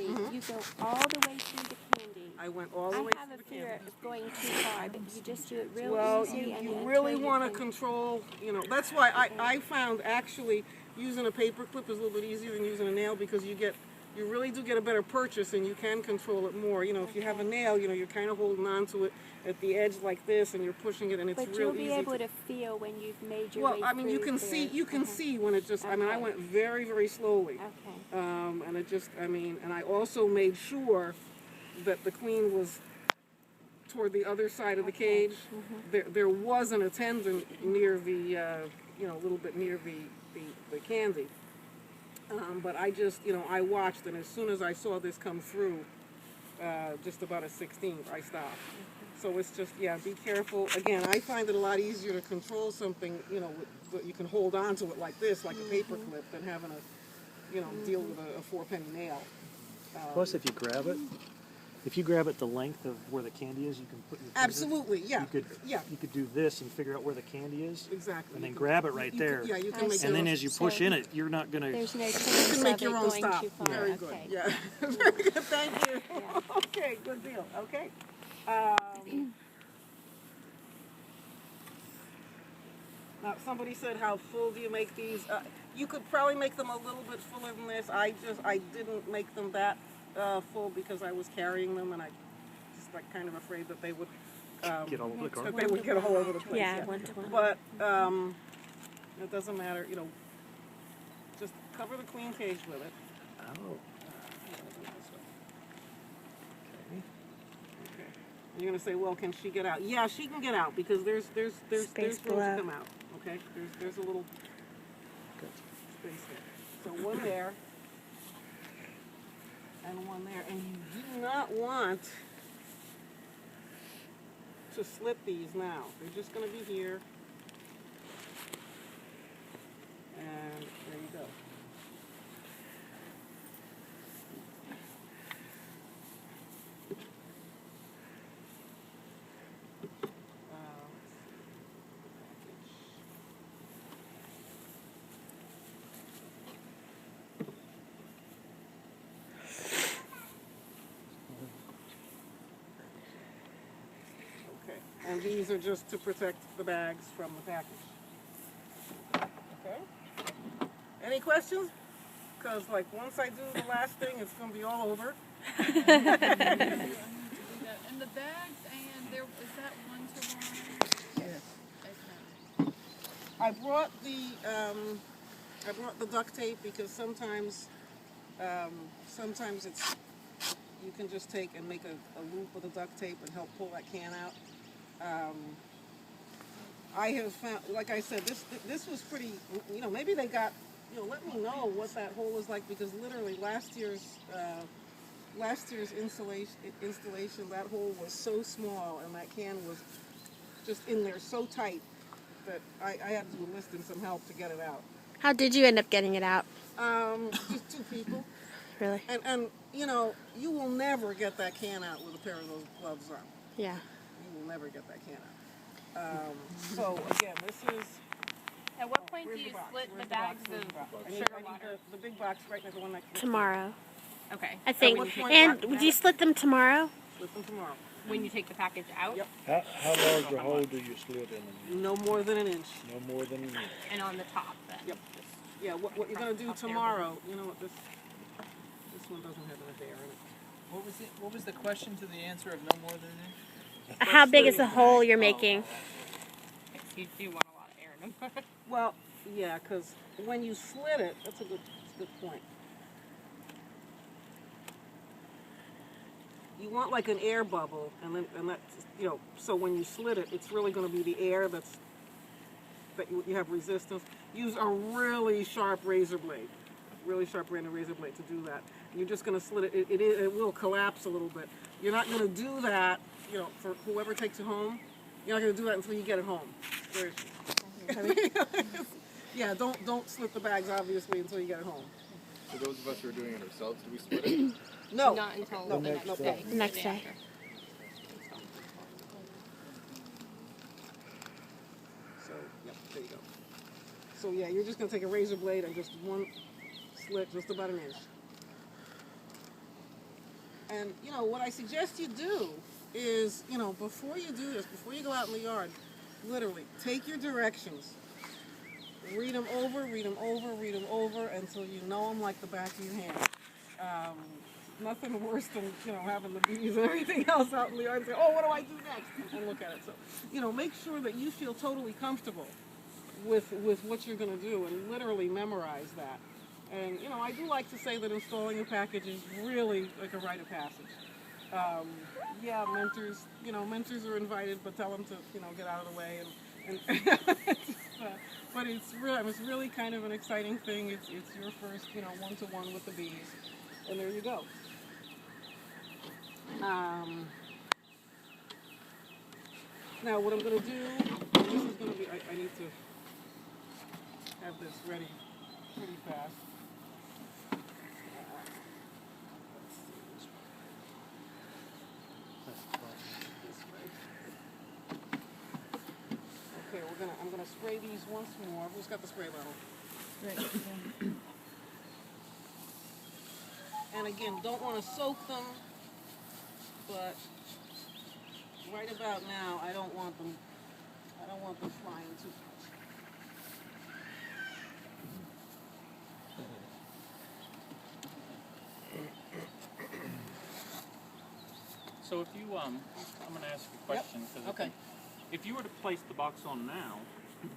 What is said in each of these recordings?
candy, you go all the way through the candy. I went all the way I have through a the fear candy. of going too far, but you just do it real Well, easy. you really want to control, that's why I found actually using a paper clip is a little bit easier than using a nail because you really do get a better purchase and you can control it more. If you have a nail, you're kind of holding on to it at the edge like this and you're pushing it and it's real easy. But you'll be able to feel when you've made your way through. Well, I mean, you can see when it just, I mean, I went very, very slowly. Okay. And it just, and I also made sure that the queen was toward the other side of the cage. There was an attendant near the, a little bit near the candy. But I just, I watched, and as soon as I saw this come through, just about a 16th, I stopped. So it's just, be careful. Again, I find it a lot easier to control something, you can hold on to it like this, like a paper clip, than having to, deal with a 4-penny nail. Plus, if you grab it the length of where the candy is, you can put your finger. Absolutely, yeah. You could do this and figure out where the candy is. Exactly. And then grab it right there. You can make and then as you push in it, you're not going to... There's no chance you can make your own going stop. too far. Very good. Yeah. Very good. Thank you. Yeah. Okay, good deal. Okay. Now, somebody said, how full do you make these? You could probably make them a little bit fuller than this. I didn't make them that full because I was carrying them and I just kind of afraid that they would get all over the car. That they would get all over the place. Yeah, one-to-one. But it doesn't matter. Just cover the queen cage with it. Oh. Okay. And you're gonna say, well, can she get out? Yeah, she can get out because there's room to come out. Okay, there's a little space there. So one there and one there, and you do not want to slit these now. They're just going to be here, and there you go. And these are just to protect the bags from the package. Okay? Any questions? Because, once I do the last thing, it's going to be all over. And the bags, and is that one-to-one? Yes. Okay. I brought the duct tape because sometimes it's, you can just take and make a loop with the duct tape and help pull that can out. I have found, like I said, this was pretty, maybe they got, let me know what that hole is like because literally last year's installation, that hole was so small and that can was just in there so tight that I had to enlist in some help to get it out. How did you end up getting it out? Just 2 people. Really? And you will never get that can out with a pair of those gloves on. Yeah. You will never get that can out. So again, this is. At what point do you split the bags of sugar water? The big box right next to the one next to Tomorrow. Okay. I think. And would you split them tomorrow? Split them tomorrow. When you take the package out? Yep. How large a hole do you slit in them? No more than an inch. No more than an inch. And on the top then? Yep. Yeah, what you're going to do tomorrow, you know what, this one doesn't have enough air in it. What was the question to the answer of no more than an inch? How big is the hole you're making? You do want a lot of air in them. Well, yeah, because when you slit it, that's a good point. You want like an air bubble, and that's, so when you slit it, it's really going to be the air that you have resistance. Use a really sharp razor blade, razor blade to do that. You're just going to slit it. It will collapse a little bit. You're not going to do that, for whoever takes it home. You're not going to do that until you get it home. Yeah, don't slit the bags obviously until you get it home. For those of us who are doing it ourselves, do we split it? No. Not until the next day. Next day. So, yep, there you go. So yeah, you're just going to take a razor blade and just one slit, just about an inch. And, you know, what I suggest you do is, you know, before you do this, before you go out in the yard, literally take your directions. Read them over, read them over, read them over until you know them like the back of your hand. Nothing worse than, you know, having the bees and everything else out in the yard and say, oh, what do I do next? And look at it. So, you know, make sure that you feel totally comfortable with what you're going to do and literally memorize that. And, you know, I do like to say that installing a package is really like a rite of passage. Yeah, mentors are invited, but tell them to, you know, get out of the way. But it's really kind of an exciting thing. It's your first, you know, one-to-one with the bees. And there you go. Now what I'm going to do, this is going to be, I need to have this ready pretty fast. Okay, I'm gonna spray these once more. Who's got the spray bottle? And again, don't want to soak them, but right about now, I don't want them flying too much. So if you, I'm going to ask you a question. Yep. 'Cause Okay. If you were to place the box on now,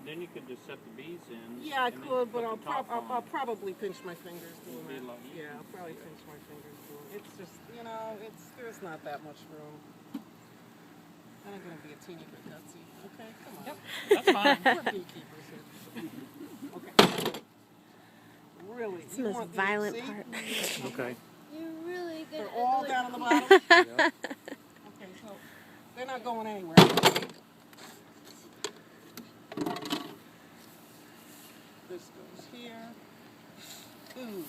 then you could just set the bees in. Yeah, I and then could, but put I'll the top on. probably pinch my fingers doing It'd be that. a lot easier. Yeah, I'll probably pinch my fingers doing it. It's just, you know, there's not that much room. And I'm gonna be a teeny bit gutsy. Okay, come on. Yep, that's fine. We're beekeepers here. Okay. Really, It's you the most want these, violent see? part. Okay. You're really good They're all down on the bottom. Yep. Okay, so they're not going anywhere. This goes here. Ooh,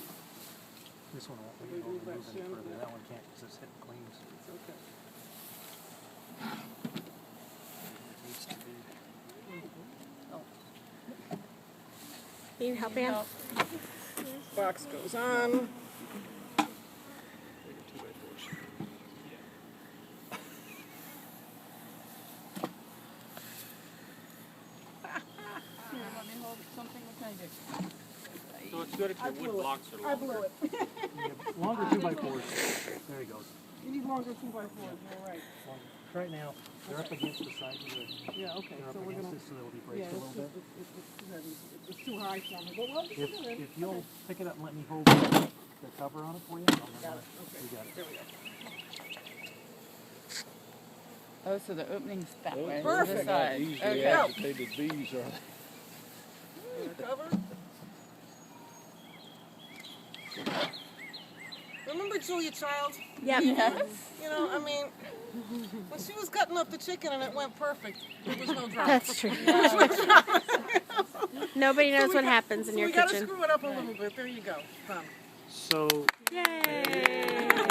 This one won't We be able move to that move any soon, further. yeah. That one can't because it's hitting cleans. it's okay. It needs to be. Need you help, Ann? Box goes on. Let me hold something. What can I do? So it's good if your wood blocks are I longer. blew it. Yeah, longer 2x4s. There he goes. You need longer 2x4s, you're right. Longer. Right now, they're up against the side of the. Yeah, okay, They're up so we're against gonna, it, so they'll be yeah, braced a little bit. it's too heavy. It's too high for me, but we'll If, do it. if you'll pick it up and let me hold the cover on it for you, I'll Got it, okay. We got it. There we go. Oh, so the opening's that way. Perfect. To the side. Easily Okay. agitated bees are. The cover. Remember Julia Child? Yep. Yes. You know, I mean, when she was cutting up the chicken and it went perfect, there was no drama. That's true. Nobody knows what happens in your We gotta kitchen. screw it up a little bit. There you go. Done. So Yay!